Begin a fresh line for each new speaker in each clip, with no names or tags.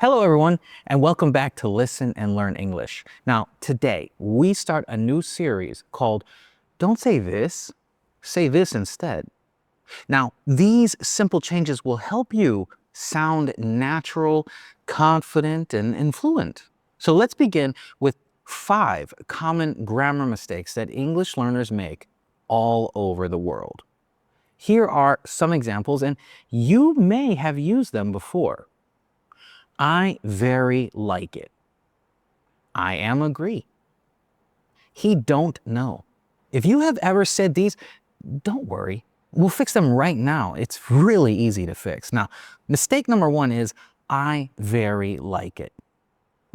Hello everyone, and welcome back to Listen and Learn English. Now, today we start a new series called Don't Say This, Say This Instead. Now, these simple changes will help you sound natural, confident, and fluent. So let's begin with 5 common grammar mistakes that English learners make all over the world. Here are some examples, and you may have used them before. I very like it. I am agree. He don't know. If you have ever said these, don't worry. We'll fix them right now. It's really easy to fix. Now, mistake number 1 is I very like it.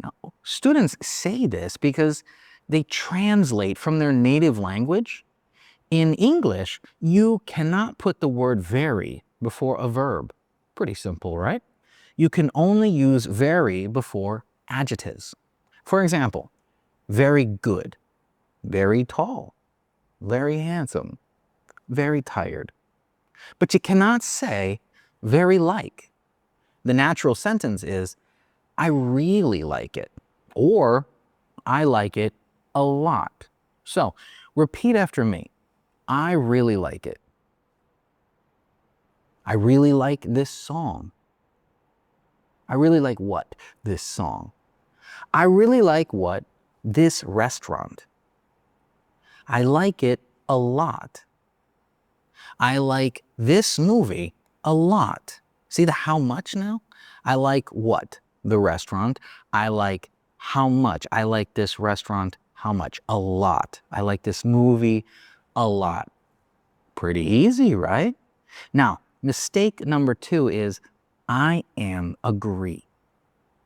Now, students say this because they translate from their native language. In English, you cannot put the word very before a verb. Pretty simple, right? You can only use very before adjectives. For example, very good, very tall, very handsome, very tired. But you cannot say very like. The natural sentence is, I really like it, or I like it a lot. So repeat after me. I really like it. I really like this song. I really like what? This song. I really like what? This restaurant. I like it a lot. I like this movie a lot. See the how much now? I like what? The restaurant. I like how much? I like this restaurant how much? A lot. I like this movie a lot. Pretty easy, right? Now, mistake number 2 is I am agree.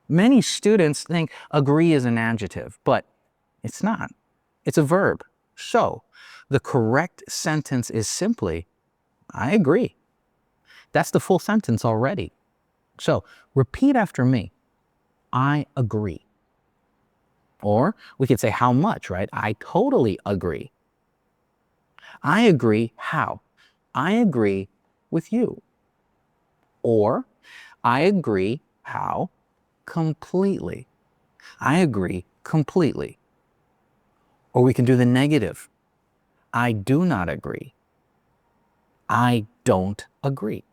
Many students think agree is an adjective, but it's not. It's a verb. So, the correct sentence is simply, I agree. That's the full sentence already. So, repeat after me. I agree. Or we could say how much, right? I totally agree. I agree how? I agree with you. Or I agree how? Completely. I agree completely. Or we can do the negative. I do not agree. I don't agree.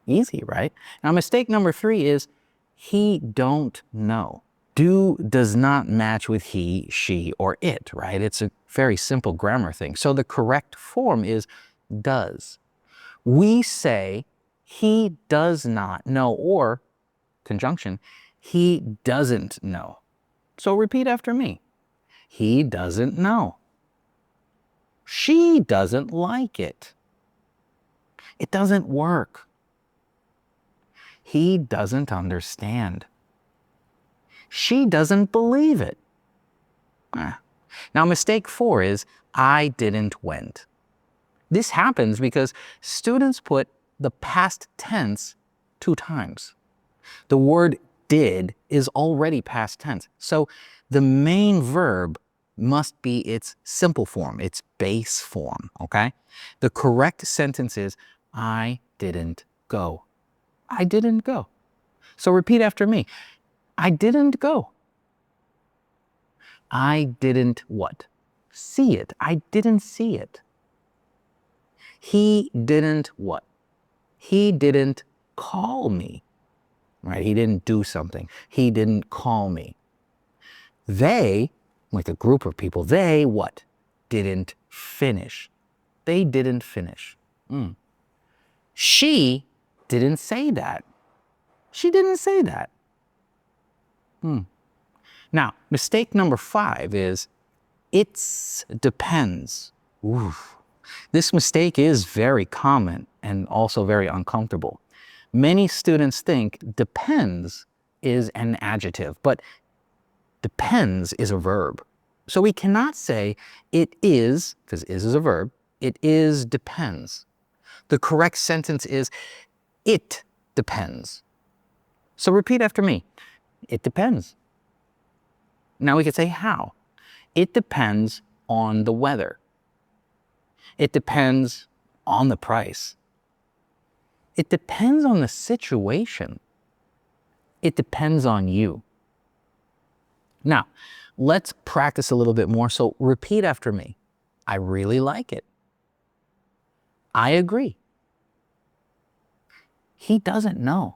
Easy, right? Now, mistake number 3 is he don't know. Do does not match with he, she, or it, right? It's a very simple grammar thing. So the correct form is does. We say he does not know, or conjunction, he doesn't know. So repeat after me. He doesn't know. She doesn't like it. It doesn't work. He doesn't understand. She doesn't believe it. Now, mistake 4 is I didn't went. This happens because students put the past tense 2 times. The word did is already past tense. So the main verb must be its simple form, its base form, okay? The correct sentence is, I didn't go. I didn't go. So repeat after me. I didn't go. I didn't what? See it. I didn't see it. He didn't what? He didn't call me. Right? He didn't do something. He didn't call me. They, like a group of people, they what? Didn't finish. They didn't finish. She didn't say that. She didn't say that. Now, mistake number 5 is it's depends. Oof. This mistake is very common and also very uncomfortable. Many students think depends is an adjective, but depends is a verb. So we cannot say it is, because is a verb, it is depends. The correct sentence is it depends. So repeat after me. It depends. Now we could say how. It depends on the weather. It depends on the price. It depends on the situation. It depends on you. Now, let's practice a little bit more. So repeat after me. I really like it. I agree. He doesn't know.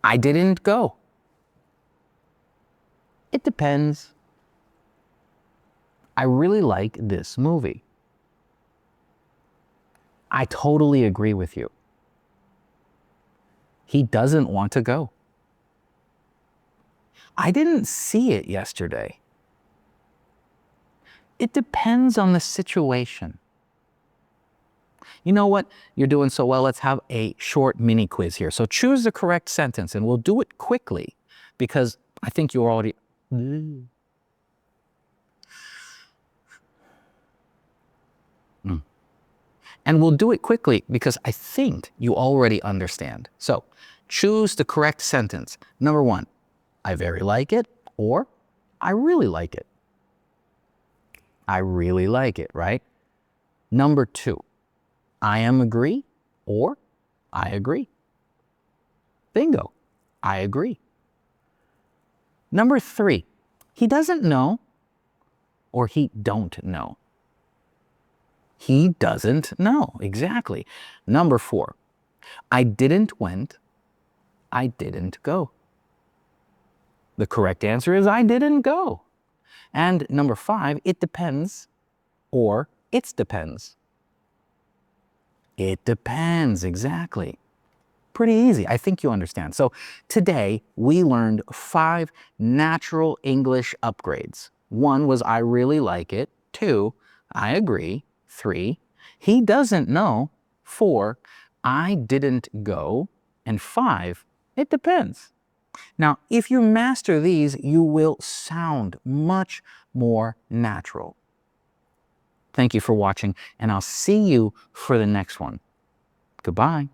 I didn't go. It depends. I really like this movie. I totally agree with you. He doesn't want to go. I didn't see it yesterday. It depends on the situation. You know what? You're doing so well. Let's have a short mini quiz here. So choose the correct sentence, and we'll do it quickly because I think you already... And we'll do it quickly because I think you already understand. So choose the correct sentence. Number 1, I very like it, or I really like it. I really like it, right? Number 2, I am agree, or I agree. Bingo, I agree. Number 3, he doesn't know, or he don't know. He doesn't know, exactly. Number 4, I didn't went, I didn't go. The correct answer is I didn't go. And number 5, it depends, or it depends. It depends, exactly. Pretty easy. I think you understand. So today we learned 5 natural English upgrades. 1 was I really like it. 2, I agree. 3, he doesn't know. 4, I didn't go. And 5, it depends. Now, if you master these, you will sound much more natural. Thank you for watching, and I'll see you for the next one. Goodbye.